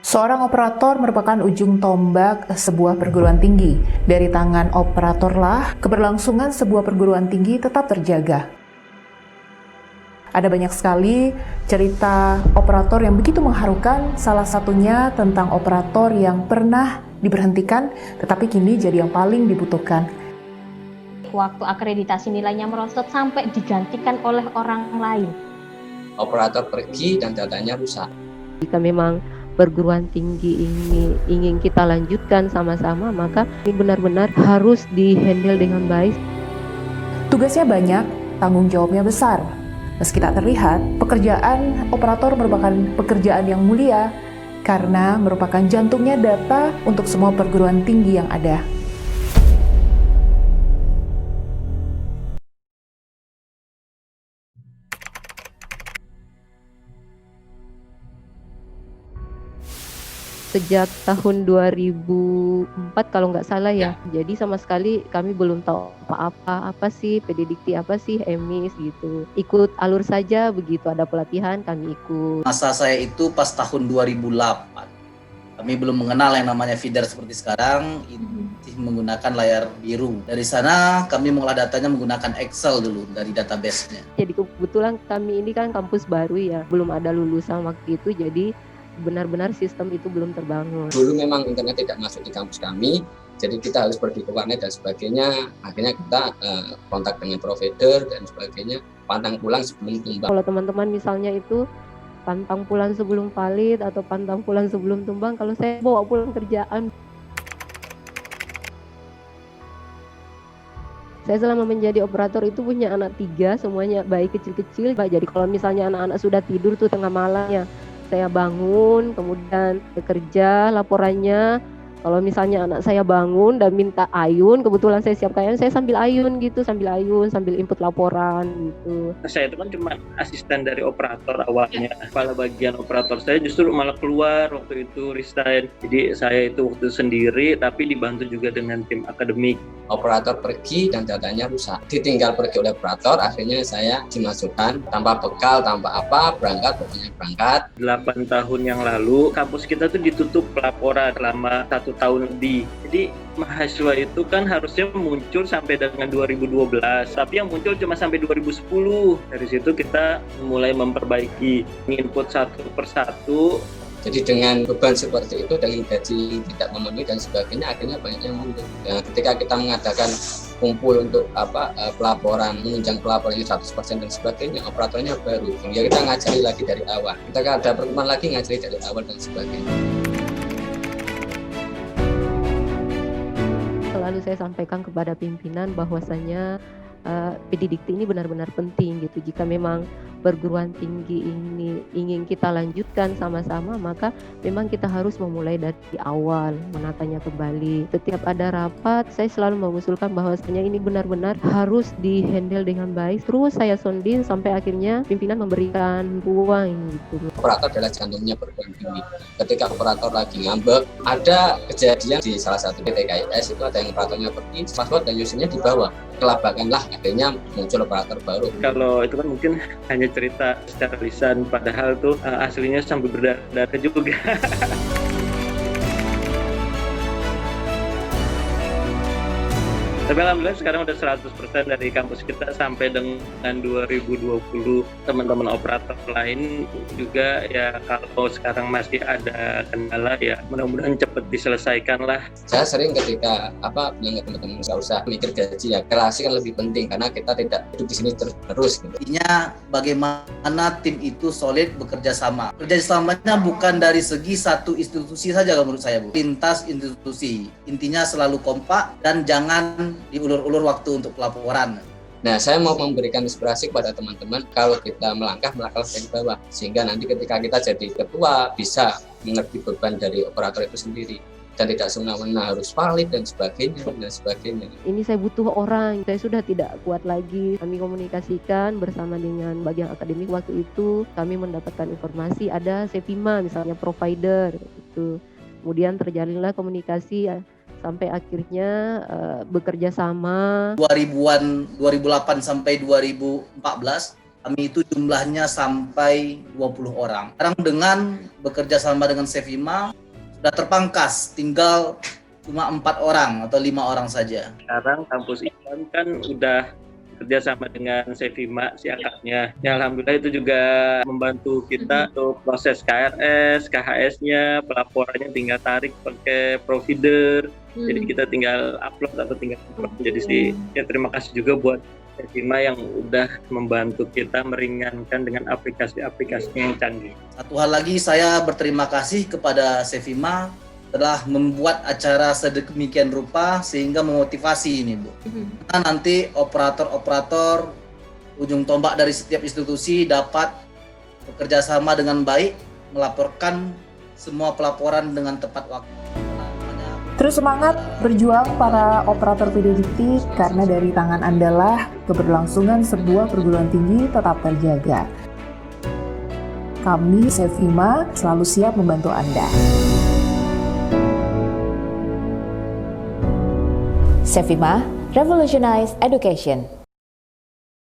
Seorang operator merupakan ujung tombak sebuah perguruan tinggi. Dari tangan operatorlah keberlangsungan sebuah perguruan tinggi tetap terjaga. Ada banyak sekali cerita operator yang begitu mengharukan, salah satunya tentang operator yang pernah diberhentikan, tetapi kini jadi yang paling dibutuhkan. Waktu akreditasi nilainya merosot sampai digantikan oleh orang lain. Operator pergi dan datanya rusak. Jika memang perguruan tinggi ini ingin kita lanjutkan sama-sama, maka ini benar-benar harus dihandle dengan baik. Tugasnya banyak, tanggung jawabnya besar. Meski tak terlihat, pekerjaan operator merupakan pekerjaan yang mulia karena merupakan jantungnya data untuk semua perguruan tinggi yang ada. Sejak tahun 2004 kalau nggak salah ya. Jadi sama sekali kami belum tahu apa sih PDDikti, apa sih EMIS gitu. Ikut alur saja, begitu ada pelatihan kami ikut. Masa saya itu pas tahun 2008. Kami belum mengenal yang namanya feeder seperti sekarang, menggunakan layar biru. Dari sana kami mengolah datanya menggunakan Excel dulu dari database-nya. Jadi kebetulan kami ini kan kampus baru ya, belum ada lulusan waktu itu, jadi benar-benar sistem itu belum terbangun. Dulu memang internet tidak masuk di kampus kami, jadi kita harus pergi ke warnet dan sebagainya. Akhirnya kita kontak dengan provider dan sebagainya, pantang pulang sebelum tumbang. Kalau teman-teman misalnya itu pantang pulang sebelum valid atau pantang pulang sebelum tumbang, kalau saya bawa pulang kerjaan. Saya selama menjadi operator itu punya anak 3, semuanya bayi kecil-kecil. Jadi kalau misalnya anak-anak sudah tidur tuh tengah malam ya, saya bangun, kemudian bekerja laporannya. Kalau misalnya anak saya bangun dan minta ayun, kebetulan saya siapkan ayun, saya sambil ayun gitu, sambil input laporan gitu. Saya itu kan cuma asisten dari operator awalnya. Kepala bagian operator saya justru malah keluar waktu itu resign. Jadi saya itu waktu sendiri, tapi dibantu juga dengan tim akademik. Operator pergi dan datanya rusak. Ditinggal pergi oleh operator, akhirnya saya dimasukkan tanpa bekal, tanpa apa, berangkat, pokoknya berangkat. 8 tahun yang lalu, kampus kita tuh ditutup pelaporan selama 1 tahun lebih. Jadi mahasiswa itu kan harusnya muncul sampai dengan 2012, tapi yang muncul cuma sampai 2010. Dari situ kita mulai memperbaiki, input satu persatu. Jadi dengan beban seperti itu, dengan gaji tidak memenuhi dan sebagainya, akhirnya banyak yang mundur. Nah, ketika kita mengadakan kumpul untuk pelaporan, menunjang pelaporannya 100% dan sebagainya, operatornya baru. Ya kita ngajari lagi dari awal. Kita ada pertemuan lagi ngajari dari awal dan sebagainya. Selalu saya sampaikan kepada pimpinan bahwasanya PDDikti ini benar-benar penting gitu. Jika memang perguruan tinggi ini ingin kita lanjutkan sama-sama, maka memang kita harus memulai dari awal, menatanya kembali. Setiap ada rapat, saya selalu mengusulkan bahwasanya ini benar-benar harus dihandle dengan baik. Terus saya sonding sampai akhirnya pimpinan memberikan ruang gitu. Operator adalah jantungnya perguruan tinggi. Ketika operator lagi ngambek, ada kejadian di salah satu PTKIS itu ada yang operatornya pergi, password dan usernya di bawah. Kelabakanlah, akhirnya muncul operator baru. Kalau itu kan mungkin hanya cerita secara lisan, padahal tuh aslinya sampai berdarah juga. Tapi alhamdulillah sekarang udah 100% dari kampus kita sampai dengan 2020. Teman-teman operator lain juga ya, kalau sekarang masih ada kendala ya mudah-mudahan cepat diselesaikan lah. Saya sering ketika bilang ke teman-teman nggak usah mikir gaji ya, relasi kan lebih penting karena kita tidak hidup di sini terus gitu. Intinya bagaimana tim itu solid bekerja sama. Kerjasamanya bukan dari segi satu institusi saja kalau menurut saya, Bu. Lintas institusi. Intinya selalu kompak dan jangan diulur-ulur waktu untuk pelaporan. Nah, saya mau memberikan inspirasi kepada teman-teman kalau kita melangkah dari bawah, sehingga nanti ketika kita jadi ketua bisa mengerti beban dari operator itu sendiri dan tidak semena-mena harus valid dan sebagainya. Ini saya butuh orang, saya sudah tidak kuat lagi. Kami komunikasikan bersama dengan bagian akademik waktu itu, kami mendapatkan informasi ada Sepima misalnya provider gitu. Kemudian terjalinlah komunikasi sampai akhirnya bekerja sama. 2008 sampai 2014 Kami itu jumlahnya sampai 20 orang. Sekarang dengan bekerja sama dengan Sevima sudah terpangkas, tinggal cuma 4 orang atau 5 orang saja. Sekarang kampus Islam kan udah kerjasama dengan Sevima si akadnya. Ya, alhamdulillah itu juga membantu kita untuk proses KRS, KHS-nya, pelaporannya tinggal tarik pakai provider. Jadi kita tinggal upload atau tinggal upload. Jadi sih ya terima kasih juga buat Sevima yang udah membantu kita meringankan dengan aplikasi-aplikasi yang canggih. Satu hal lagi, saya berterima kasih kepada Sevima telah membuat acara sedemikian rupa sehingga memotivasi ini, Bu. Nah, nanti operator-operator ujung tombak dari setiap institusi dapat bekerja sama dengan baik, melaporkan semua pelaporan dengan tepat waktu. Terus semangat berjuang para operator video dikti, karena dari tangan Anda lah keberlangsungan sebuah perguruan tinggi tetap terjaga. Kami Sevima selalu siap membantu Anda. Sevima, revolutionize education.